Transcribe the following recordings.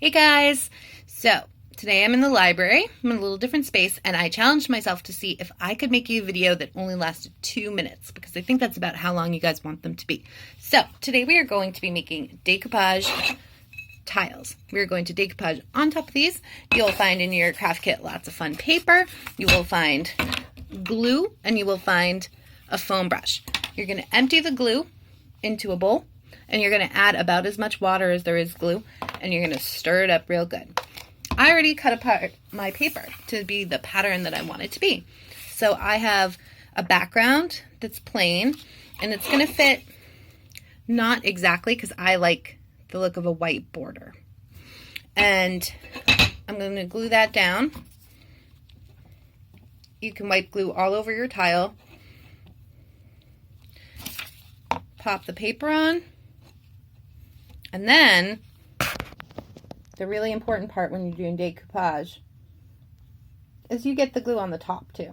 Hey guys! So, today I'm in the library. I'm in a little different space, and I challenged myself to see if I could make you a video that only lasted 2 minutes, because I think that's about how long you guys want them to be. So, today we are going to be making decoupage tiles. We are going to decoupage on top of these. You'll find in your craft kit lots of fun paper. You will find glue, and you will find a foam brush. You're going to empty the glue into a bowl, and you're going to add about as much water as there is glue, and you're going to stir it up real good. I already cut apart my paper to be the pattern that I want it to be. So I have a background that's plain, and it's going to fit not exactly because I like the look of a white border. And I'm going to glue that down. You can wipe glue all over your tile. Pop the paper on. And then, the really important part when you're doing decoupage is you get the glue on the top too.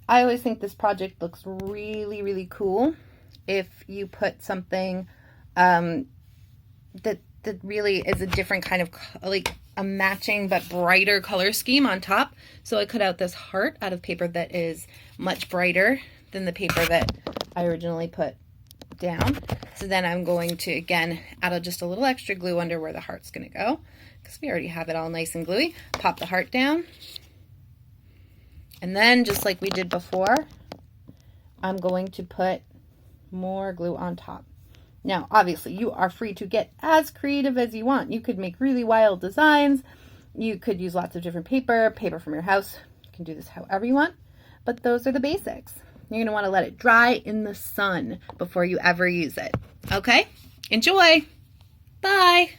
I always think this project looks really, really cool if you put something that really is a different kind of, like a matching but brighter color scheme on top. So I cut out this heart out of paper that is much brighter than the paper that I originally put down. So then I'm going to, again, add just a little extra glue under where the heart's going to go, because we already have it all nice and gluey. Pop the heart down. And then, just like we did before, I'm going to put more glue on top. Now, obviously, you are free to get as creative as you want. You could make really wild designs. You could use lots of different paper from your house. You can do this however you want, but those are the basics. You're going to want to let it dry in the sun before you ever use it. Okay? Enjoy! Bye!